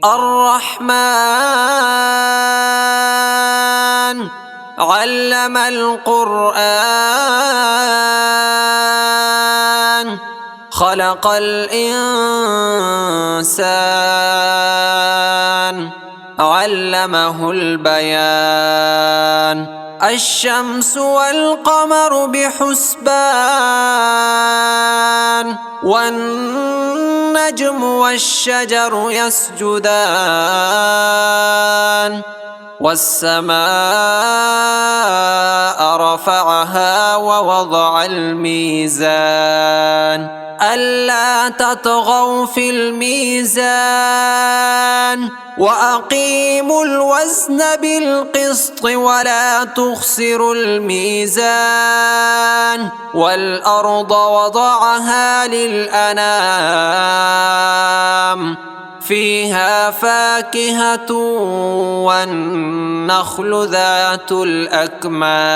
الرحمن علم القرآن خلق الإنسان علمه البيان الشمس والقمر بحسبان والنجم والشجر يسجدان والسماء رفعها ووضع الميزان ألا تطغوا في الميزان وأقيموا الوزن بالقسط ولا تخسروا الميزان والأرض وضعها للأنام فيها فاكهة والنخل ذات الأكمام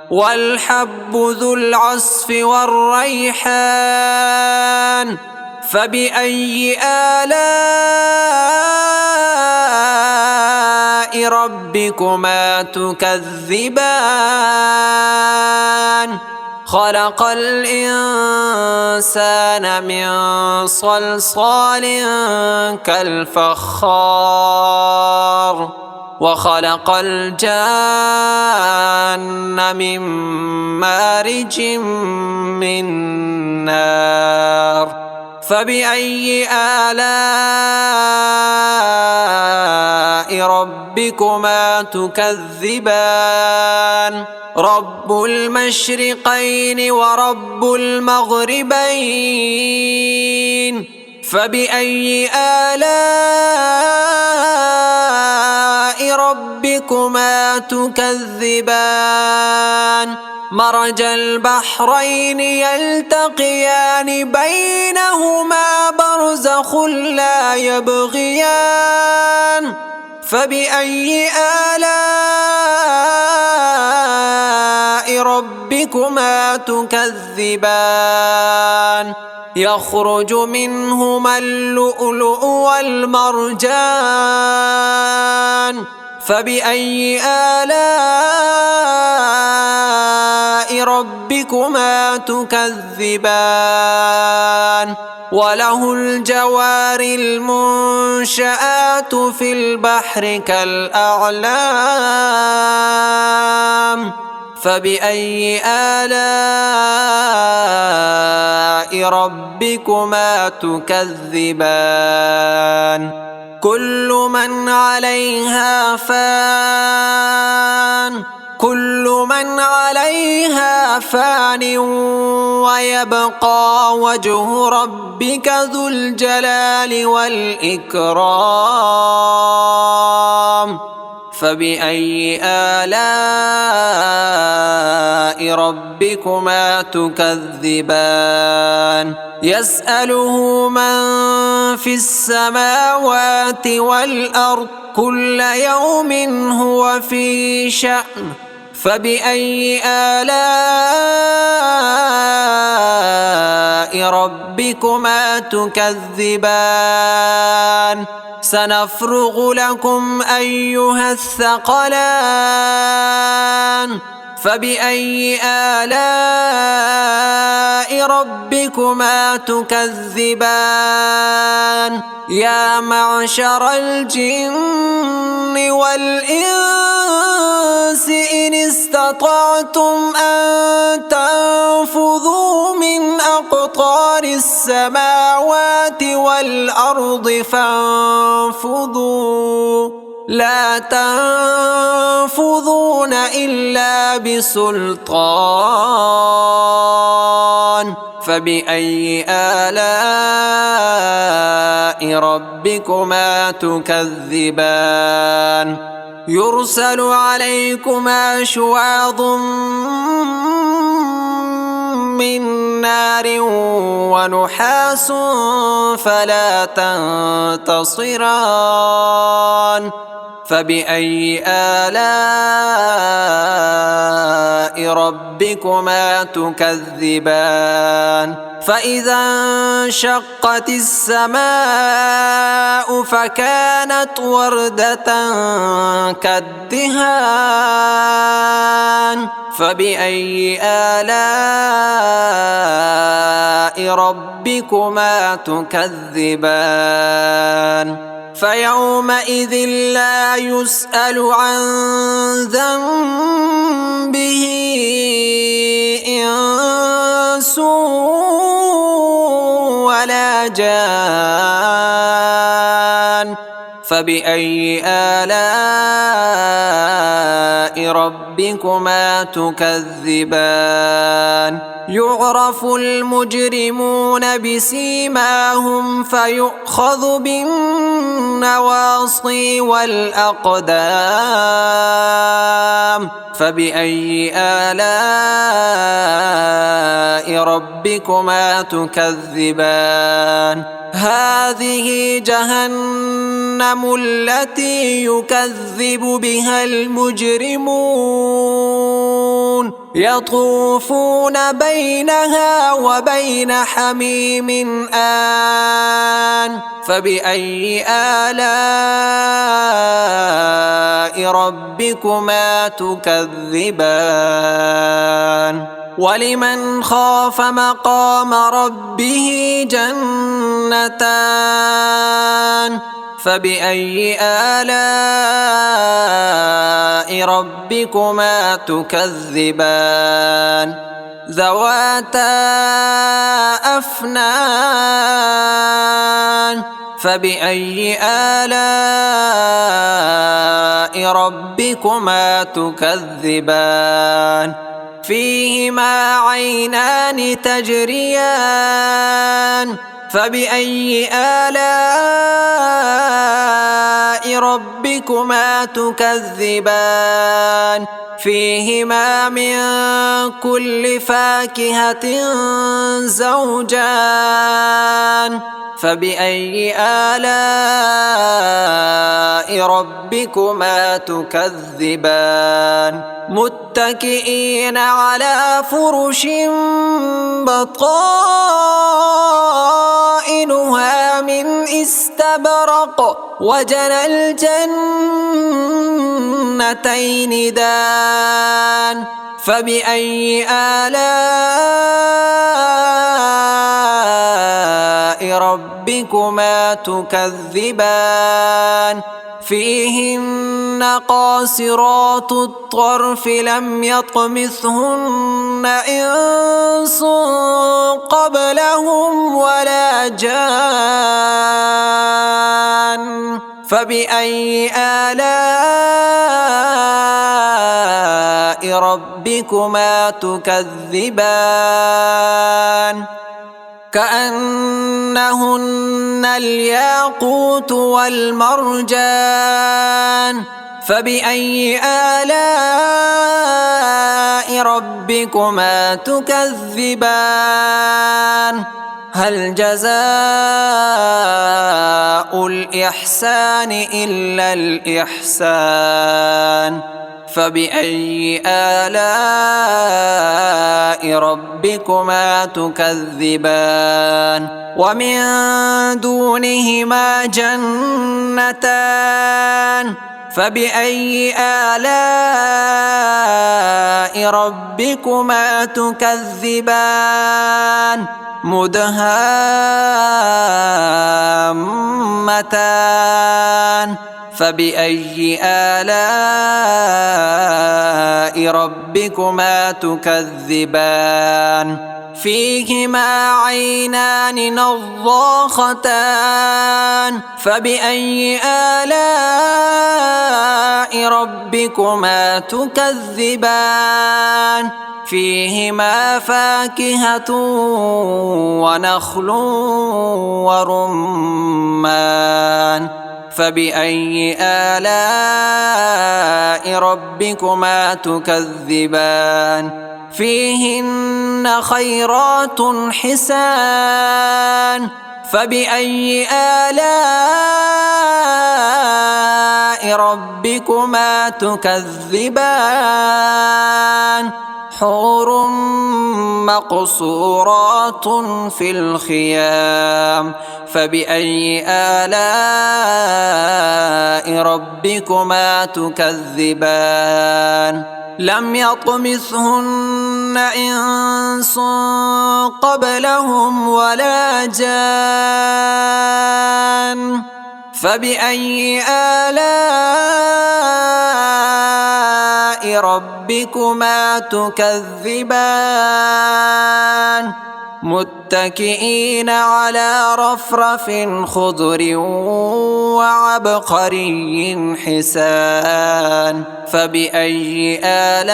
والحب ذو العصف والريحان فبأي آلاء ربكما تكذبان خلق الإنسان من صلصال كالفخار وخلق الجان من مارج من نار فبأي آلاء ربكما تكذبان رب المشرقين ورب المغربين فبأي آلاء ربكما تكذبان مرج البحرين يلتقيان بينهما برزخ لا يبغيان فبأي آلاء ربكما تكذبان يخرج منهما اللؤلؤ والمرجان فبأي آلاء ربكما تكذبان وله الجوار المنشآت في البحر كالأعلام فبأي آلاء ربكما تكذبان كل من عليها فان ويبقى وجه ربك ذو الجلال والإكرام فبأي آلاء ربكما تكذبان يسأله من في السماوات والأرض كل يوم هو في شأن فبأي آلاء ربكما تكذبان سنفرغ لكم أيها الثقلان فبأي آلاء ربكما تكذبان يا معشر الجن والإنس إن استطعتم أن تنفذوا من أقطار السماوات والأرض فانفذوا لا تنفذون إلا بسلطان فبأي آلاء ربكما تكذبان يرسل عليكما شواظ من نار ونحاس فلا تنتصران فبأي آلاء ربكما تكذبان فإذا انشقت السماء فكانت وردة كالدهان فبأي آلاء ربكما تكذبان فيومئذ لا يسأل عن ذنبه إنس ولا جان فبأي آلاء ربكما تكذبان يعرف المجرمون بسيماهم فيؤخذ بالنواصي والأقدام فبأي آلاء ربكما تكذبان هذه جهنم التي يكذب بها المجرمون يطوفون بينها وبين حميم آن فبأي آلاء ربكما تكذبان ولمن خاف مقام ربه جنتان فبأي آلاء ربكما تكذبان ذواتا أفنان فبأي آلاء ربكما تكذبان فيهما عينان تجريان فبأي آلاء ربكما تكذبان فيهما من كل فاكهة زوجان فبأي آلاء ربكما تكذبان متكئين على فرش بطائنها من استبرق وجنى الجنتين دان فبأي آلاء ربكما تكذبان فيهن قاصرات الطرف لم يطمثهن إنس قبلهم ولا جان فبأي آلاء ربكما تكذبان كأنهن الياقوت والمرجان فبأي آلاء ربكما تكذبان هل جزاء الإحسان إلا الإحسان فبأي آلاء ربكما تكذبان ومن دونهما جنتان فبأي آلاء ربكما تكذبان مدهامتان فبأي آلاء ربكما تكذبان فيهما عينان نضاختان فبأي آلاء ربكما تكذبان فيهما فاكهة ونخل ورمان فبأي آلاء ربكما تكذبان فيهن خيرات حسان فبأي آلاء ربكما تكذبان حور مقصورات في الخيام فبأي آلاء ربكما تكذبان لم يطمثهن إنس قبلهم ولا جان فبأي آلاء ربكما تكذبان متكئين على رفرف خضر وعبقري حسان فبأي آلاء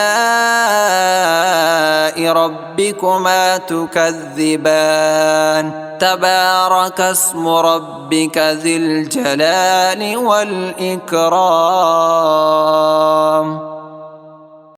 ربكما تكذبان تبارك اسم ربك ذي الجلال والإكرام